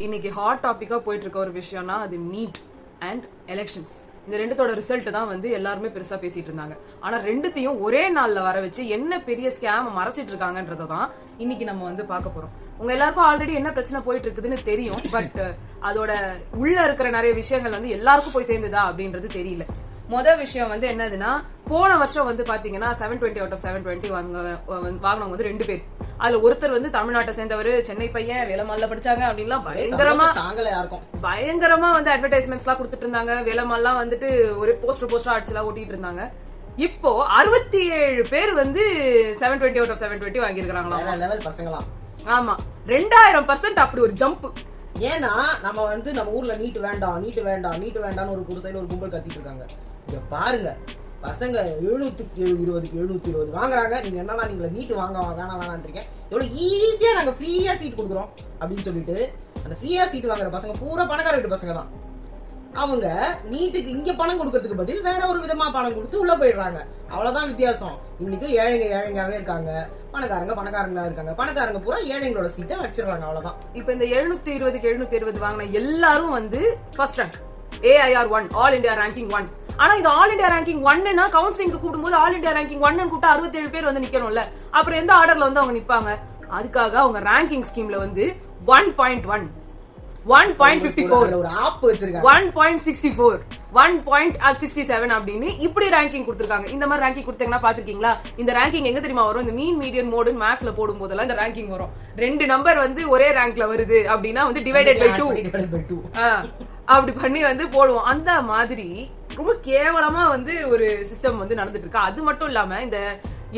இன்னைக்கு ஹாட் டாபிக்கா போயிட்டு இருக்க ஒரு விஷயம்னா அது நீட் அண்ட் எலெக்ஷன்ஸ். இந்த ரெண்டுத்தோட ரிசல்ட் தான் வந்து எல்லாருமே பெருசா பேசிட்டு இருந்தாங்க. ஆனா ரெண்டுத்தையும் ஒரே நாள்ல வர வச்சு என்ன பெரிய ஸ்கேம் மறைச்சிட்டு இருக்காங்கன்றத தான் இன்னைக்கு நம்ம வந்து பார்க்க போறோம். உங்க எல்லாருக்கும் ஆல்ரெடி என்ன பிரச்சனை போயிட்டு இருக்குதுன்னு தெரியும். பட் அதோட உள்ள இருக்கிற நிறைய விஷயங்கள் வந்து எல்லாருக்கும் போய் சேர்ந்துதா அப்படின்றது தெரியல. முதல் விஷயம் வந்து என்னதுன்னா, போன வருஷம் வந்து பாத்தீங்கன்னா 720 out of 720 வாங்கினவங்க வந்து 2 பேர். அதுல ஒருத்தர் வந்து தமிழ்நாட்டை சேர்ந்தவர், சென்னை பையன், வேலம்மாள்ல படிச்சாங்க அப்படின்லாம் பயங்கரமா வந்து அட்வர்டைஸ்மெண்ட்ஸ் எல்லாம் கொடுத்துட்டு இருந்தாங்க. வேலம்மாள்லாம் வந்துட்டு ஒரு போஸ்டர் அடிச்சு எல்லாம் ஓட்டிட்டு இருந்தாங்க. இப்போ 67 பேர் வந்து 720 out of 720 வாங்கியிருக்காங்களா? ஆமா, 2000% அப்படி ஒரு ஜம்ப். ஏன்னா நம்ம வந்து நம்ம ஊர்ல நீட் வேண்டாம் ஒரு சைடு ஒரு கும்பல் கத்திட்டு இருக்காங்க. இங்க பாருங்க, பசங்க 720 வாங்குறாங்க. நீங்க என்னன்னா நீங்க நீட் வாங்க வேணான்றீங்க. எவ்வளவு ஈஸியா நாங்க ஃப்ரீயா சீட் கொடுக்குறோம் அப்படின்னு சொல்லிட்டு அந்த ஃப்ரீயா சீட் வாங்குற பசங்க பூரா பணக்கார வீட்டு பசங்க தான். அவங்க நீட்டுக்கு இங்க பணம் கொடுக்கறதுக்கு பதில் வேற ஒரு விதமா பணம் கொடுத்து உள்ள போயிடுறாங்க. அவ்வளவுதான் வித்தியாசம். இன்னைக்கு ஏழைங்காவே இருக்காங்க, பணக்காரங்களா இருக்காங்க. பணக்காரங்க பூரா ஏழைங்களோட சீட்டை வச்சிருக்காங்க. அவ்வளவுதான். இப்ப இந்த 720க்கு 720 வாங்கின எல்லாரும் வந்து first rank, AIR 1, all India ranking 1. ஆனா இது ஆல் இந்தியா ரேங்கிங் 1னா கவுன்சிலிங்க்கு கூப்பிடும்போது ஆல் இந்தியா ரேங்கிங் 1 கூப்பிட்டா 67 பேர் வந்து நிக்கணும்ல. அப்புறம் எந்த ஆர்டர்ல வந்து அவங்க நிப்பாங்க? அதுக்காக அவங்க ரேங்கிங் ஸ்கீம்ல வந்து 1.1, 1.54, ஒரு ஆப் வச்சிருக்காங்க, 1.64, 1.67 அப்படின்னு இப்படி ரேங்கிங் கொடுத்திருக்காங்க. இந்த மாதிரி ரேங்கிங் கொடுத்தீங்கன்னா பாத்துருக்கீங்களா? இந்த ரேங்கிங் எங்க தெரியுமா வரும்? இந்த மீன் மீடியன் மோடு மேக்ஸ்ல போடும் போதெல்லாம் இந்த ரேங்கிங் வரும். 2 நம்பர் வந்து ஒரே ரேங்க்ல வருது அப்படின்னா வந்து டிவைடட் பை 2 அப்படி பண்ணி வந்து போடுவோம். அந்த மாதிரி ரொம்ப கேவலமா வந்து ஒரு சிஸ்டம் வந்து நடந்துட்டு இருக்கு. அது மட்டும் இல்லாம இந்த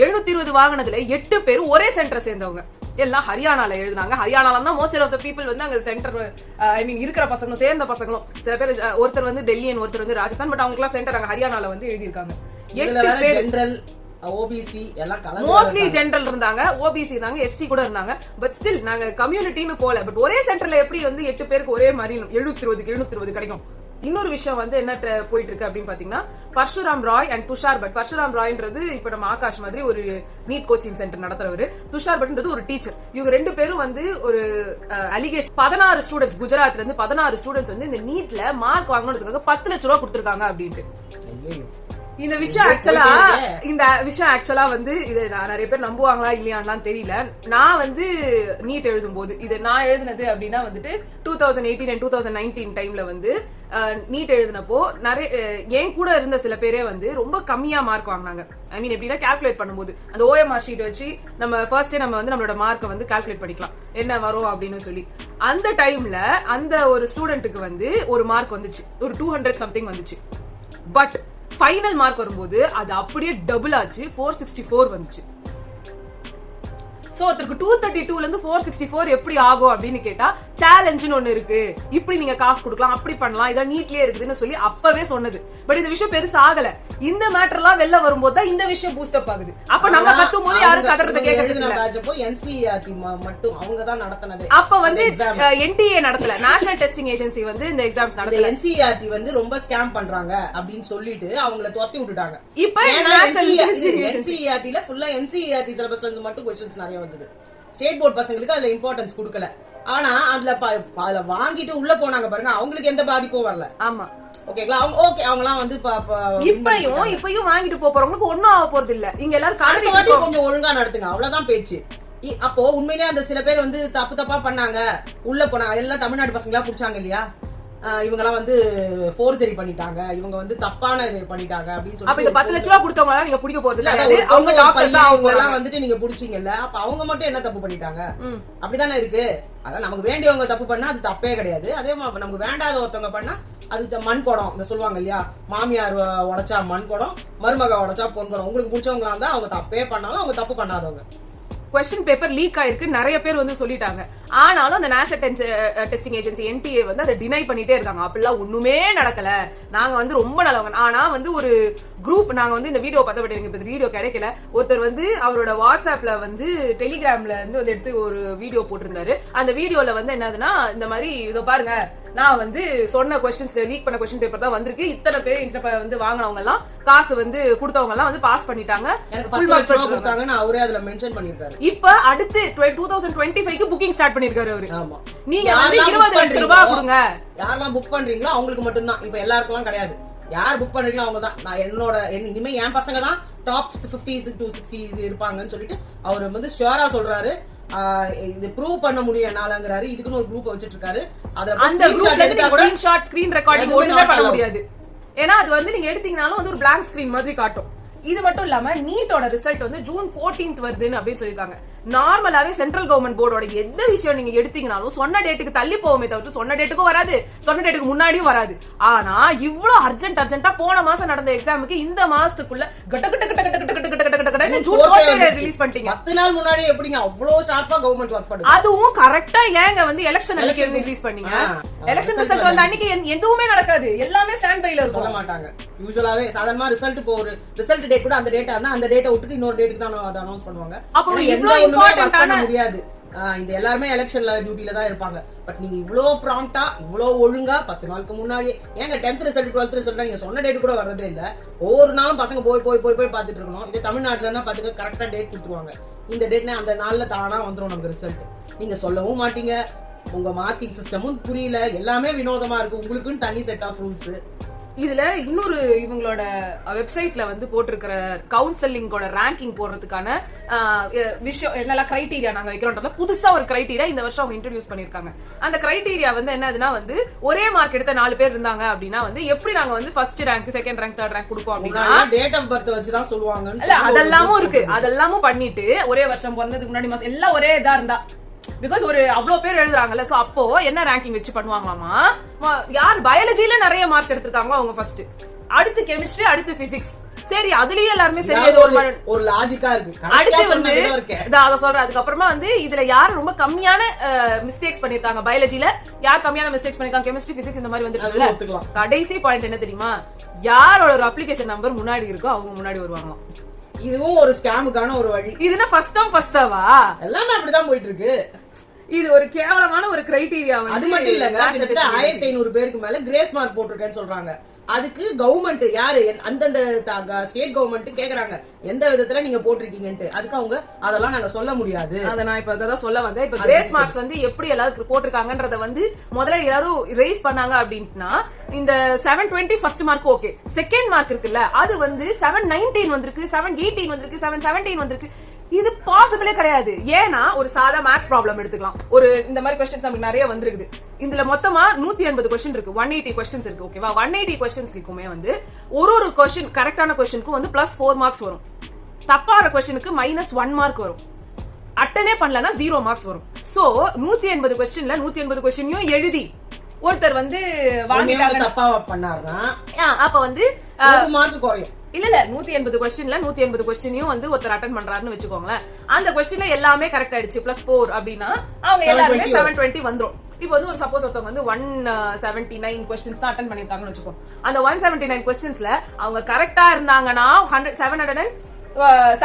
720 வாங்கினதுல 8 பேர் ஒரே சென்டரை சேர்ந்தவங்க. எல்லாம் ஹரியானால எழுதினாங்க. ஹரியானால தான் மோஸ்ட் ஆஃப் த பீப்புள் வந்து அங்க சென்டர், ஐ மீன் இருக்கிற பசங்களும் சேர்ந்த பசங்களும். சில பேர் ஒருத்தர் வந்து டெல்லி, ஒருத்தர் வந்து ராஜஸ்தான், பட் அவங்க எல்லாம் சென்டர் அங்க ஹரியானால வந்து எழுதியிருக்காங்க. 8 பேர் ஜெனரல், ஓபிசி எல்லாம் கலந்து, மோஸ்ட்லி ஜெனரல் இருந்தாங்க, ஓபிசி இருந்தாங்க, எஸ்சி கூட இருந்தாங்க. பட் ஸ்டில் நாங்க கம்யூனிட்டின்னு போல. பட் ஒரே சென்டர்ல எப்படி வந்து 8 பேருக்கு ஒரே மாதிரி 720 கிடைக்கும்? இன்னொரு விஷயம் வந்து என்ன போயிட்டு இருக்கு அப்படின்னு பாத்தீங்கன்னா, பர்ஷுராம் ராய் அண்ட் துஷார் பட். பர்ஷுராம் ராய்ன்றது இப்ப நம்ம ஆகாஷ் மாதிரி ஒரு நீட் கோச்சிங் சென்டர் நடத்துறவரு. துஷார் பட்ன்றது ஒரு டீச்சர். இவங்க 2 பேரும் வந்து ஒரு அலிகேஷன் 16 ஸ்டூடெண்ட்ஸ், குஜராத்ல இருந்து 16 ஸ்டூடெண்ட்ஸ் வந்து இந்த நீட்ல மார்க் வாங்கணுன்றதுக்காக 10 லட்சம் ரூபாய் கொடுத்திருக்காங்க அப்படின்ட்டு. இந்த விஷயம் ஆக்சுவலா வந்து இது நிறைய பேர் நம்புவாங்களா இல்லையான்னு தெரியல. நான் வந்து நீட் எழுதும் போது, இது நான் எழுதினது அப்படின்னா வந்துட்டு 2018 and 2019 டைம்ல வந்து நீட் எழுதினப்போ நிறைய என் கூட இருந்த சில பேரே வந்து ரொம்ப கம்மியா மார்க் வாங்கினாங்க. ஐ மீன் எப்படின்னா கால்குலேட் பண்ணும்போது அந்த OMR ஷீட் வச்சு நம்ம ஃபர்ஸ்டே நம்ம வந்து நம்மளோட மார்க்கை வந்து கால்குலேட் பண்ணிக்கலாம் என்ன வரும் அப்படின்னு சொல்லி. அந்த டைம்ல அந்த ஒரு ஸ்டூடெண்ட்டுக்கு வந்து ஒரு மார்க் வந்துச்சு, ஒரு 200 சம்திங் வந்துச்சு. பட் ஃபைனல் மார்க் வரும்போது அது அப்படியே டபுள் ஆச்சு, 464 வந்துச்சு. சோ ஒருத்தருக்கு 232ல இருந்து 464 எப்படி ஆகும் அப்படின்னு கேட்டா, சேலஞ்சுன்னு ஒண்ணு இருக்கு, இப்படி நீங்க காசு கொடுக்கலாம், அப்படி பண்ணலாம், இதான் நீட்லயே இருக்குதுன்னு சொல்லி அப்பவே சொன்னது. பட் இந்த விஷயம் பெருசா ஆகல. இந்த மேட்டர் எல்லாம் வெளில வரும்போது தான் இந்த விஷயம் பூஸ்ட் அப் ஆகுது. அப்ப நம்ம கத்தும் போது யாரும் கதறத கேட்கறது இல்ல. NCERT மட்டும் அவங்க தான் நடத்துனது. அப்ப வந்து NTA நடத்தல, நேஷனல் டெஸ்டிங் ஏஜென்சி வந்து இந்த எக்ஸாம்ஸ் நடத்தல. NCERT வந்து ரொம்ப ஸ்கேம் பண்றாங்க அப்படின்னு சொல்லிட்டு அவங்கள துரத்தி விட்டுட்டாங்க. இப்ப நேஷனல் NCERTல ஃபுல்லா NCERT சிலபஸ்ல இருந்து மட்டும் क्वेश्चंस நிறைய வந்தது. ஸ்டேட் போர்ட் பசங்களுக்கு அதுல இம்பார்ட்டன்ஸ் கொடுக்கல. ஆனா அதுல வாங்கிட்டு உள்ள போனாங்க பாருங்க, அவங்களுக்கு எந்த பாதிப்பும் வரல. ஆமா, ஓகேங்களா? அவங்கலாம் வந்து இப்பயும் வாங்கிட்டு போறவங்களுக்கு ஒன்னும் ஆக போறது இல்ல. இங்க எல்லாரும் கொஞ்சம் ஒழுங்கா நடத்துங்க, அவ்வளவுதான் பேச்சு. அப்போ உண்மையிலேயே அந்த சில பேர் வந்து தப்பா பண்ணாங்க, உள்ள போனாங்க. எல்லாம் தமிழ்நாடு பசங்களா புடிச்சாங்க இல்லையா? இவங்க எல்லாம் வந்து ஃபோர்ஜரி பண்ணிட்டாங்க, இவங்க வந்து தப்பான இது பண்ணிட்டாங்க அப்படின்னு சொல்லி. அப்ப இந்த 10 லட்சம் ரூபாய் கொடுத்தவங்க நீங்க பிடிக்க போறது இல்ல. அவங்க டாக்டர்ஸ் அவங்க எல்லாம் வந்துட்டு நீங்க புடிச்சீங்கல்ல, அப்ப அவங்க மட்டும் என்ன தப்பு பண்ணிட்டாங்க? அப்படிதானே இருக்கு. அதான் நமக்கு வேண்டியவங்க தப்பு பண்ணா அது தப்பே கிடையாது. அதே மாதிரி நமக்கு வேண்டாத ஒருத்தவங்க பண்ணா அது மண் குடம் இந்த சொல்லுவாங்க இல்லையா, மாமியார் உடைச்சா மண் குடம், மருமக உடைச்சா பொன் குடம். உங்களுக்கு பிடிச்சவங்களா இருந்தா அவங்க தப்பே பண்ணாலும் அவங்க தப்பு பண்ணாதவங்க. கொஸ்டின் பேப்பர் லீக் ஆயிருக்கு, நிறைய பேர் வந்து சொல்லிட்டாங்க. ஆனாலும் அந்த நேஷனல் டெஸ்டிங் ஏஜென்சி NTA வந்து அதை டினை பண்ணிட்டே இருக்காங்க. அப்படிலாம் ஒண்ணுமே நடக்கல, நாங்க வந்து ரொம்ப நல்லவங்க. ஆனா வந்து ஒரு குரூப், நாங்க வந்து இந்த வீடியோ பார்த்த, பட் எனக்கு இப்ப வீடியோ கிடைக்கல. ஒருத்தர் வந்து அவரோட வாட்ஸ்அப்ல வந்து டெலிகிராம்ல இருந்து வந்து எடுத்து ஒரு வீடியோ போட்டிருந்தாரு. அந்த வீடியோல வந்து என்னதுன்னா, இந்த மாதிரி இதோ பாருங்க, நான் வந்து சொன்ன கொஸ்டின்ஸ் லீக் பண்ண கொஸ்டின் பேப்பர் தான் வந்திருக்கு. இத்தனை பேர் இந்த வந்து வாங்கினவங்க எல்லாம் காசு வந்து கொடுத்தவங்க எல்லாம் வந்து பாஸ் பண்ணிட்டாங்க. அவரே அதுல மென்ஷன் பண்ணிருக்காரு. இப்ப அடுத்து 2025க்கு புக்கிங் ஸ்டார்ட் பண்ணிருக்காரு அவரு. நீங்க வந்து 20 லட்சம் ரூபாய் கொடுங்க. யாரெல்லாம் புக் பண்றீங்களோ அவங்களுக்கு மட்டும்தான், இப்ப எல்லாருக்கும் கிடையாது. யார் புக் பண்றீங்களோ அவங்க தான். நான் இனிமே என் பசங்க தான் டாப் 50 to 60 இருப்பாங்கன்னு சொல்லிட்டு அவர் வந்து ஷியோரா சொல்றாரு. இது ப்ரூவ் பண்ண முடியும் என்னாலங்கறாரு. இதுக்குன்னு ஒரு குரூப் வச்சிட்டு இருக்காரு. அந்த குரூப்ல இருந்து ஸ்கிரீன்ஷாட் ஸ்கிரீன் ரெக்கார்டிங் ஒண்ணுமே பண்ண முடியாது. ஏன்னா அது வந்து நீங்க எடுத்தீங்கனாலும் வந்து ஒரு blank screen மாதிரி காட்டும். இது மட்டும் இல்லாம நீட்டோட ரிசல்ட் வந்து ஜூன் 14th வருதுன்னு அப்படின்னு சொல்லிருக்காங்க. நார்மலாவே சென்ட்ரல் கவர்மெண்ட் போர்டோட எந்த விஷயம் நீங்க எடுத்தீங்கனாலும் சொன்ன டேட்டுக்கு தள்ளி போகுமே தவிர்த்து சொன்ன டேட்டுக்கும் வராது, சொன்ன டேட்டுக்கு முன்னாடியும் வராது. ஆனா இவ்வளவு அர்ஜென்ட்டா போன மாசம் நடந்த எக்ஸாமுக்கு இந்த மாசத்துக்குள்ள கட்ட கட்ட கட்ட கட்ட கட்ட கட்ட கட்ட கட்ட கட்ட ஜூன் 14 ரிலீஸ் பண்ணிட்டீங்க. 10 நாள் முன்னாடி எப்படிங்க அவ்வளவு ஷார்ப்பா கவர்மெண்ட் வர்க் பண்ணுது? அதுவும் கரெக்ட்டா ஏங்க வந்து எலெக்ஷன் அன்னைக்கு ரிலீஸ் பண்ணீங்க? எலெக்ஷன் ரிசல்ட் வந்த அன்னைக்கு எதுவுமே நடக்காது, எல்லாமே ஸ்டாண்ட் பைல சொல்ல மாட்டாங்க. யூசுவலாவே சாதாரணமா ரிசல்ட் போற ரிசல்ட் டேட் கூட அந்த டேட்டா இருந்தா அந்த டேட்டை விட்டுட்டு இன்னொரு டேட்டுக்கு தான் அதை அனௌன்ஸ் பண்ணுவாங்க. அப்போ இவ்வளவு இம்பார்ட்டன்ட்டான முடியாது. இந்த எல்லாருமே எலெக்ஷன்ல டியூட்டில தான் இருப்பாங்க. பட் நீங்க இவ்ளோ ப்ராம்ப்டா இவ்ளோ ஒழுங்கா 10 நாளுக்கு முன்னாடி ஏங்க 10th ரிசல்ட் 12th ரிசல்ட் நீங்க சொன்ன டேட் கூட வரதே இல்ல. ஒவ்வொரு நாளும் பசங்க போய் போய் போய் போய் பாத்துட்டு இருக்கணும். இது தமிழ்நாட்டுலன்னா பாத்துக்க கரெக்டா டேட் கொடுத்துருவாங்க. இந்த டேட்னா அந்த நாள்ல தானா வந்துரும் நமக்கு ரிசல்ட். நீங்க சொல்லவும் மாட்டீங்க. உங்க மார்க்கிங் சிஸ்டமும் புரியல. எல்லாமே வினோதமா இருக்கு. உங்களுக்குன்னு தனி செட் ஆஃப் ரூல்ஸ். இதுல இன்னொரு இவங்களோட வெப்சைட்ல வந்து போட்டிருக்கிற கவுன்சிலிங்கோட ரேங்கிங் போடுறதுக்கான விஷயம் என்னெல்லாம் கிரைட்டீரியா நாங்க வைக்கிறோம்ன்றத புதுசா ஒரு கிரைட்டீரியா இந்த வருஷம் அவங்க இன்ட்ரோடியூஸ் பண்ணிருக்காங்க. அந்த கிரைட்டீரியா வந்து என்னதுன்னா வந்து ஒரே மார்க் எடுத்த 4 பேர் இருந்தாங்க அப்படின்னா வந்து எப்படி நாங்க வந்து first rank, second rank, third rank கொடுப்போம் அப்படின்னா டேட் ஆஃப் பர்த் வச்சு தான் சொல்லுவாங்க. இல்ல அதெல்லாமும் இருக்கு. அதெல்லாமும் பண்ணிட்டு ஒரே வருஷம் பிறந்ததுக்கு முன்னாடி மாசம் எல்லாம் ஒரே இதா இருந்தா பிகாஸ் ஒரு அவ்வளவு பேர் எழுதுறாங்கல்ல, சோ அப்போ என்ன ரேங்கிங் வச்சு பண்ணுவாங்களாமா, யார் பயாலஜில நிறைய மார்க் எடுத்திருக்காங்களோ அவங்க ஃபர்ஸ்ட், அடுத்து கெமிஸ்ட்ரி, அடுத்து பிசிக்ஸ். சரி அதுலயே எல்லாருமே சரி ஒரு லாஜிக்கா இருக்கு. அடுத்து வந்து அத சொல்றேன். அதுக்கப்புறமா வந்து இதுல யார் ரொம்ப கம்மியான மிஸ்டேக்ஸ் பண்ணிருக்காங்க, பயாலஜில யார் கம்மியான மிஸ்டேக்ஸ் பண்ணிருக்காங்க, கெமிஸ்ட்ரி, பிசிக்ஸ் இந்த மாதிரி வந்து கடைசி பாயிண்ட் என்ன தெரியுமா, யாரோட ஒரு அப்ளிகேஷன் நம்பர் முன்னாடி இருக்கோ அவங்க முன்னாடி வருவாங்களாம். இதுவும் ஒரு ஸ்கேமுக்கான ஒரு வழி. இதுனா ஃபர்ஸ்ட் கம் ஃபர்ஸ்ட் சர்வா எல்லாமே அப்படிதான் போயிட்டு இருக்கு. இது ஒரு கேவலமான ஒரு கிரைட்டீரியா. அது மட்டும் இல்லங்க, 1500 பேருக்கு மேல கிரேஸ் மார்க் போட்டிருக்கேன்னு சொல்றாங்க. அதுக்கு கவர்மெண்ட் யாரு அந்தந்த ஸ்டேட் கவர்மெண்ட் கேக்குறாங்க எந்த விதத்துல நீங்க போட்டிருக்கீங்கன்ட்டு. அதுக்கு அவங்க அதெல்லாம் நாங்க சொல்ல முடியாது. அத நான் இப்ப அதான் சொல்ல வந்தேன். இப்ப கிரேஸ் மார்க்ஸ் வந்து எப்படி எல்லாரும் போட்டிருக்காங்கன்றத வந்து முதல்ல எல்லாரும் ரைஸ் பண்ணாங்க அப்படின்னா இந்த 720 first mark okay, second mark இருக்குல்ல அது வந்து 719 வந்திருக்கு, 718 வந்திருக்கு, 717 வந்திருக்கு. இது பாசிபிளே கிடையாது. ஏன்னா ஒரு சாதா மேத்ஸ் ப்ராப்ளம் எடுத்துக்கலாம். ஒரு இந்த மாதிரி क्वेश्चंस நமக்கு நிறைய வந்திருக்குது. இதுல மொத்தமா 180 क्वेश्चन இருக்கு, 180 क्वेश्चंस இருக்கு. ஓகேவா, 180 क्वेश्चंஸ்க்குமே வந்து ஒரு क्वेश्चन கரெக்டான क्वेश्चनக்கு வந்து +4 மார்க்ஸ் வரும், தப்பான क्वेश्चनக்கு -1 மார்க் வரும், அட்டனே பண்ணலனா 0 மார்க்ஸ் வரும். சோ 180 क्वेश्चनல 180 क्वेश्चनயும் எழுதி ஒருத்தர் வந்து வாங்கிட்டாங்க தப்பா பண்ணாருன்னா அப்ப வந்து 1 மார்க் குறையும். இல்ல 180 क्वेश्चनல 180 क्वेश्चनயும் வந்து ஒருத்தர் அட்டெண்ட் பண்றாருன்னு வெச்சுக்கோங்களேன். அந்த क्वेश्चनல எல்லாமே கரெக்ட் ஆயிடுச்சு +4 அப்படினா அவங்க எல்லாரும் 720 வந்துரும். இப்போ வந்து ஒரு சப்போஸ் ஒருத்தவங்க வந்து 179 क्वेश्चंस தான் அட்டெண்ட் பண்ணிருக்காங்கன்னு வெச்சுக்கோ. அந்த 179 क्वेश्चंसல அவங்க கரெக்ட்டா இருந்தாங்கன்னா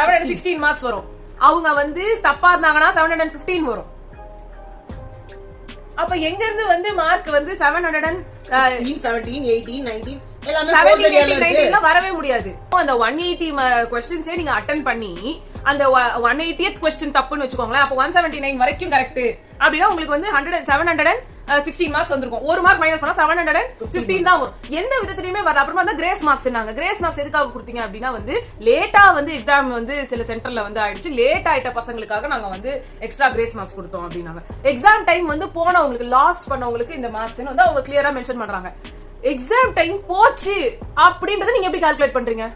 716 மார்க்ஸ் வரும். அவங்க வந்து தப்பா இருந்தாங்கன்னா 715 வரும். அப்ப எங்க இருந்து வந்து மார்க் வந்து 717 17 18 19 எல்லாமே 19 வரவே முடியாது. அந்த 180 क्वेश्चंस நீங்க அட்டெண்ட் பண்ணி அந்த 180th क्वेश्चन தப்புன்னு வெச்சுக்கோங்களேன். அப்ப 179 வரைக்கும் கரெக்ட் அப்படினா உங்களுக்கு வந்து 716 மார்க்ஸ் வந்திருக்கும். ஒரு மார்க் மைனஸ் பண்ணா 715 தான் வரும். எந்த விதத்திலயுமே வர. அப்புறமா தான் கிரேஸ் மார்க்ஸ்னாங்க. கிரேஸ் மார்க்ஸ் எதுக்காக கொடுத்தீங்க அப்படினா வந்து லேட்டா வந்து எக்ஸாம் வந்து சில சென்டர்ல வந்து ஆயிடுச்சு, லேட் ஆயிட்ட பசங்களுக்காக நாங்க வந்து எக்ஸ்ட்ரா கிரேஸ் மார்க்ஸ் கொடுத்தோம் அப்படினாங்க. எக்ஸாம் டைம் வந்து போனவங்களுக்கு லாஸ்ட் பண்ணவங்களுக்கு இந்த மார்க்ஸ் வந்து அவங்க கிளியரா மென்ஷன் பண்றாங்க. எக்ஸாம் டைம் போச்சு அப்படின்றத நீங்க எப்படி கால்குலேட் பண்றீங்க?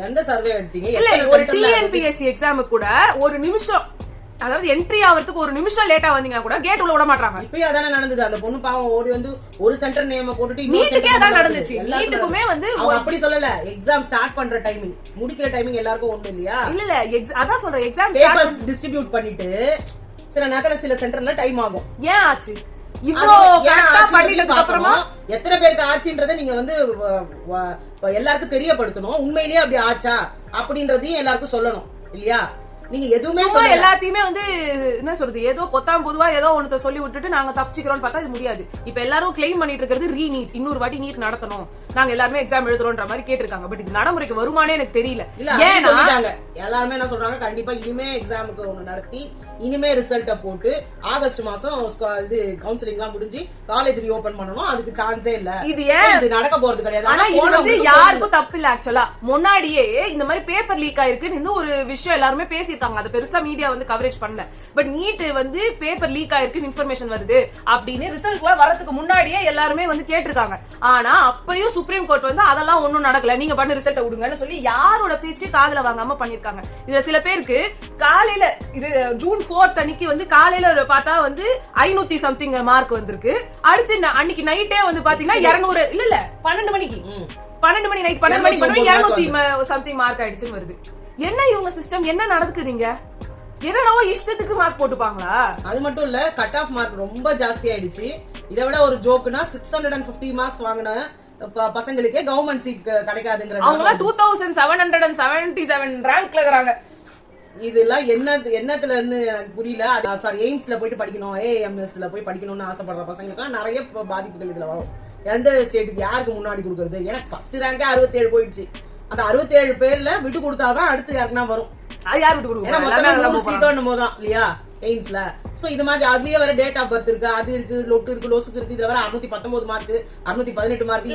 எந்த சர்வே எடுத்தீங்க? இல்ல ஒரு டிஎன்பிஎஸ்சி எக்ஸாம் கூட ஒரு நிமிஷம், அதாவது என்ட்ரி ஆவறதுக்கு ஒரு நிமிஷம் லேட்டா வந்தீங்கன்னா கூட கேட் உள்ள விட மாட்டாங்க. இப்பயே அதானே நடந்தது. அந்த பொண்ணு பாவம் ஓடி வந்து ஒரு சென்டர் நேம் போட்டுட்டு நீட்டுக்கே அதான் நடந்துச்சு. நீட்டுக்குமே வந்து அப்படி சொல்லல, எக்ஸாம் ஸ்டார்ட் பண்ற டைமிங் முடிக்கிற டைமிங் எல்லாருக்கும் ஒண்ணு இல்லையா? இல்ல அதான் சொல்றேன், எக்ஸாம் பேப்பர்ஸ் டிஸ்ட்ரிபியூட் பண்ணிட்டு சில நேரத்துல சில சென்டர்ல டைம் ஆகும். ஏன் ஆச்சு இவ்ளோ கரெக்ட்டா பண்ணிட்டதுக்கு அப்புறமா எத்தனை பேருக்கு ஆச்சுன்றதை நீங்க வந்து எல்லாருக்கும் தெரியப்படுத்தணும். உண்மையிலேயே அப்படி ஆச்சா அப்படின்றதையும் எல்லாருக்கும் சொல்லணும் இல்லையா? நீங்க எதுவுமே சும்மா எல்லாத்தையுமே வந்து என்ன சொல்றது, ஏதோ பொத்தாம் பொதுவா ஏதோ ஒண்ணு சொல்லி விட்டுட்டு நாங்க தப்பிச்சுக்கிறோம்னு பார்த்தா இது முடியாது. இப்ப எல்லாரும் கிளைம் பண்ணிட்டு இருக்கிறது ரீநீட், இன்னொரு வாட்டி நீட் நடத்தணும், நாங்க எல்லாருமே எக்ஸாம் எழுதுறோம்ன்ற மாதிரி கேட்டிருக்காங்க. பட் இது நடைமுறைக்கு வருமானே எனக்கு தெரியல. சொல்லிட்டாங்க எல்லாருமே என்ன சொல்றாங்க, கண்டிப்பா இனிமே எக்ஸாமுக்கு ஒண்ணு நடத்தி இனிமே ரிசல்ட்ட போட்டு ஆகஸ்ட் மாசம் இது கவுன்சிலிங் எல்லாம் முடிஞ்சு காலேஜ் ரீஓபன் பண்ணணும். அதுக்கு சான்ஸே இல்ல. இது ஏன் இது நடக்க போறது கிடையாது. ஆனா இது வந்து யாருக்கும் தப்பு இல்ல. ஆக்சுவலா முன்னாடியே இந்த மாதிரி பேப்பர் லீக் ஆயிருக்குன்னு இந்த ஒரு விஷயம் எல்லாருமே பேசிட்டாங்க. அது பெருசா மீடியா வந்து கவரேஜ் பண்ணல. பட் நீட் வந்து பேப்பர் லீக் ஆயிருக்குன்னு இன்ஃபர்மேஷன் வருது அப்படின்னு ரிசல்ட் வரதுக்கு முன்னாடியே எல்லாருமே வந்து கேட்டிருக்காங்க. ஆனா அப்பயும் சுப்ரீம் கோர்ட் வந்து அதெல்லாம் ஒண்ணும் நடக்கல, நீங்க பண்ண ரிசல்ட் விடுங்கன்னு சொல்லி யாரோட பேச்சு காதுல வாங்காம பண்ணிருக்காங்க. இதுல சில பேருக்கு காலையில ஜூன் 4 அன்னைக்கு வந்து காலையில பார்த்தா வந்து 500 சம்திங் மார்க் வந்திருக்கு. அடுத்து அன்னைக்கு நைட்டே வந்து பாத்தீங்கன்னா 200 இல்ல 12 மணிக்கு 12 மணி நைட் 12 மணிக்கு 200 சம்திங் மார்க் ஆயிடுச்சுன்னு வருது. என்ன இவங்க சிஸ்டம் என்ன நடக்குதுங்க? என்னடா இஷ்டத்துக்கு மார்க் போட்டுப்பாங்களா? அது மட்டும் இல்ல, கட் ஆஃப் மார்க் ரொம்ப ஜாஸ்தி ஆயிடுச்சு. இதை விட ஒரு ஜோக்குனா 650 மார்க்ஸ் வாங்கின பசங்களுக்கே கவர்மெண்ட் சீட் கிடைக்காதுங்கிற அவங்க 2777 ரேங்க்ல இருக்காங்க. இதெல்லாம் என்னத்துல இருந்து எனக்கு புரியல. சாரி, எய்ம்ஸ்ல போயிட்டு படிக்கணும், ஏஎம்எஸ்ல போய் படிக்கணும்னு ஆசைப்படுற பசங்களுக்கு நிறைய பாதிப்புகள் இதுல வரும். எந்த ஸ்டேட்டுக்கு யாருக்கு முன்னாடி கொடுக்கறது? எனக்கு ஃபர்ஸ்ட் ரேங்கே 67 போயிடுச்சு. அந்த 67 பேர்ல விட்டு கொடுத்தாதான் அடுத்து யாருன்னா வரும். யார் விட்டு கொடுக்கும்? சீட்டோன்னும் போதான் இல்லையா எய்ம்ஸ்ல. சோ இது மாதிரி அதுலயே வேற டேட் ஆஃப் பர்த் இருக்கு, அது இருக்கு, லொட்டு இருக்கு, லோசுக்கு இருக்கு. இதுல வேற 619 மார்க், 618 மார்க்.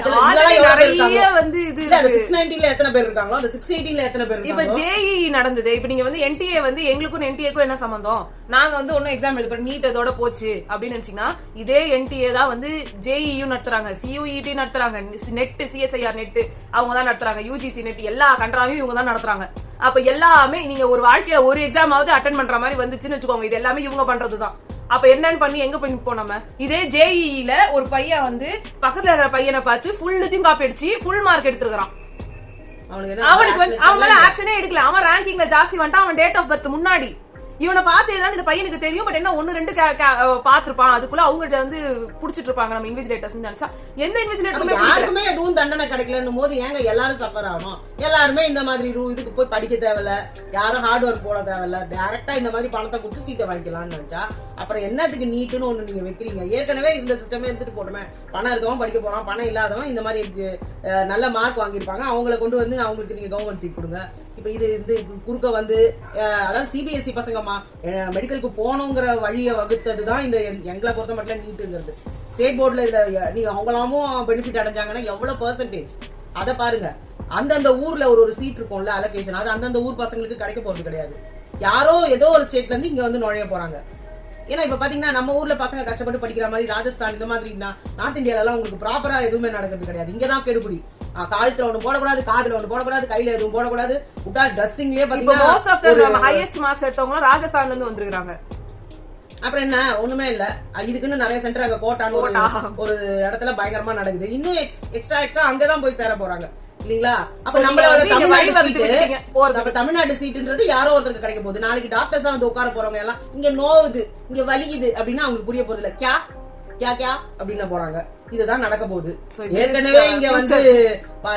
நிறைய வந்து இது 619ல எத்தனை பேர் இருக்காங்களோ அந்த 618ல எத்தனை பேர் இருக்காங்க? இப்ப ஜேஇ நடந்தது. இப்ப நீங்க வந்து என்டிஏ வந்து எங்களுக்கும் என்டிஏக்கும் என்ன சம்பந்தம்? நாங்க வந்து ஒன்னும் எக்ஸாம் எழுதுறோம், நீட் இதோட போச்சு அப்படின்னு நினைச்சீங்கன்னா இதே என்டிஏ தான் வந்து ஜேஇயும் நடத்துறாங்க, சியூஇடி நடத்துறாங்க, நெட் சிஎஸ்ஐஆர் நெட் அவங்க தான் நடத்துறாங்க, யூஜிசி நெட் எல்லா கண்ட்ராவையும் இவங்க தான் நடத்துறாங்க. அப்ப எல்லாமே நீங்க ஒரு வாழ்க்கையில ஒரு எக்ஸாமாவது அட்டென்ட் பண்ற மாதிரி வந்துச்சுன்னு வச்சுக்கோங்க, இது எல்லாமே இவங்க பண்றதுதான். அப்ப என்னன்னு பண்ணி எங்க பண்ணி போனோம்? இதே ஜேஇல ஒரு பையன் வந்து பக்கத்துல இருக்கிற பையனை பார்த்து ஃபுல்லுத்தையும் காப்பி அடிச்சு ஃபுல் மார்க் எடுத்துருக்கான். அவனுக்கு வந்து அவன் ஆக்ஷனே எடுக்கல. அவன் ரேங்கிங்ல ஜாஸ்தி வந்துட்டான். அவன் டேட் ஆஃப் பர்த் முன்னாடி இவனை பார்த்ததுதான் இந்த பையனுக்கு தெரியும். பட் என்ன 1-2 பாத்துருப்பான். அதுக்குள்ள அவங்க வந்து புடிச்சிட்டு இருப்பாங்க நம்ம இன்விஜிலேட்டர்ஸ் நினைச்சா. எந்த இன்விஜிலேட்டருமே யாருக்குமே எதுவும் தண்டனை கிடைக்கலன்னும் போது ஏங்க எல்லாரும் சஃபர் ஆகணும்? எல்லாருமே இந்த மாதிரி இதுக்கு போய் படிக்க தேவையில்ல, யாரும் ஹார்ட் ஒர்க் போட தேவையில்ல, டைரக்டா இந்த மாதிரி பணத்தை கொடுத்து சீட்டை வாங்கிக்கலாம்னு நினைச்சா அப்புறம் என்னத்துக்கு நீட்டுன்னு ஒண்ணு நீங்க வைக்கிறீங்க? ஏற்கனவே இந்த சிஸ்டமே எடுத்துட்டு போட்டுமே. பணம் இருக்கவன் படிக்க போறான், பணம் இல்லாதவன் இந்த மாதிரி நல்ல மார்க் வாங்கியிருப்பாங்க, அவங்களை கொண்டு வந்து அவங்களுக்கு நீங்க கவர்மெண்ட் சீட் கொடுங்க. இப்ப இது குறுக்க வந்து அதாவது சிபிஎஸ்இ பசங்க மெடிக்கலுக்கு போகணுங்கிற வழியை வகுத்ததுதான் இந்த எங்களை பொறுத்த மட்டும் நீட்டுங்கிறது. ஸ்டேட் போர்ட்ல இதுல நீங்க அவங்களாமும் பெனிஃபிட் அடைஞ்சாங்கன்னா எவ்வளவு பெர்சன்டேஜ் அதை பாருங்க. அந்தந்த ஊர்ல ஒரு சீட் இருக்கும்ல அலோகேஷன், அது அந்தந்த ஊர் பசங்களுக்கு கிடைக்க போறது கிடையாது. யாரோ ஏதோ ஒரு ஸ்டேட்ல இருந்து இங்க வந்து நுழைய போறாங்க. ஏன்னா இப்ப பாத்தீங்கன்னா நம்ம ஊர்ல பசங்க கஷ்டப்பட்டு படிக்கிற மாதிரி ராஜஸ்தான் இந்த மாதிரி நார்த் இந்தியால எல்லாம் உங்களுக்கு ப்ராப்பரா எதுவுமே நடக்கிறது கிடையாது. இங்கதான் கெடுபடி. காலத்துல ஒண்ணு போடக்கூடாது, காதுல ஒண்ணு போடக்கூடாது, கையில எதுவும் போடக்கூடாது. விட்டா ட்ரெஸ்ஸிங்லயே பாத்தீங்கன்னா ஹையஸ்ட் மார்க்ஸ் எடுத்தவங்க ராஜஸ்தான்ல இருந்து வந்திருக்காங்க. அப்புறம் என்ன ஒண்ணுமே இல்ல. இதுக்குன்னு நிறைய சென்டர் அங்க கோட்டான்னு ஒரு இடத்துல பயங்கரமா நடக்குது. இன்னும் எக்ஸ்ட்ரா அங்கதான் போய் சேர போறாங்க இல்லீங்களா? அப்ப நம்மளோட தமிழ்நாடு சீட்டுன்றது யாரோ ஒருத்தருக்கு கிடைக்க போகுது. நாளைக்கு டாக்டர்ஸா வந்து உட்கார போறவங்க எல்லாம் இங்க நோவுது, இங்க வலிக்குது அப்படின்னா அவங்களுக்கு புரிய போறது இல்ல. கியா அப்படின்னு போறாங்க. இதுதான் நடக்க போகுது. ஏற்கனவே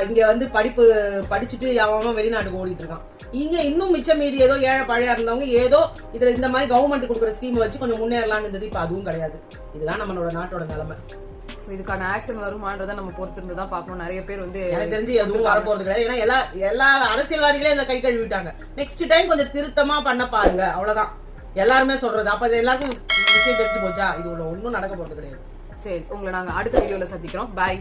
இங்க வந்து படிப்பு படிச்சுட்டு அவன் வெளிநாட்டுக்கு ஓடிட்டு இருக்கான். இங்க இன்னும் மிச்சம் மீதி ஏதோ ஏழை பழையா இருந்தவங்க ஏதோ இதுல இந்த மாதிரி கவர்மெண்ட் கொடுக்குற ஸ்கீம் வச்சு கொஞ்சம் முன்னேறலாம்னு இருந்தது. இப்ப அதுவும் கிடையாது. இதுதான் நம்மளோட நாட்டோட நிலைமை. இதுக்கான ஆக்ஷன் வருமானதை நம்ம பொறுத்து இருந்து தான் பார்க்கணும். நிறைய பேர் வந்து எனக்கு தெரிஞ்சு எதுவும் வரப்போறது கிடையாது. ஏன்னா எல்லா அரசியல்வாதிகளே இந்த கை கழுவி விட்டாங்க. நெக்ஸ்ட் டைம் கொஞ்சம் திருத்தமா பண்ண பாருங்க, அவ்வளவுதான் எல்லாருமே சொல்றது. அப்ப எல்லாருக்கும் விஷயம் தெரிஞ்சு போச்சா? இது ஒன்னும் நடக்க போறது கிடையாது. சரி, உங்களை நாங்க அடுத்த வீடியோல சந்திக்கிறோம். பாய்.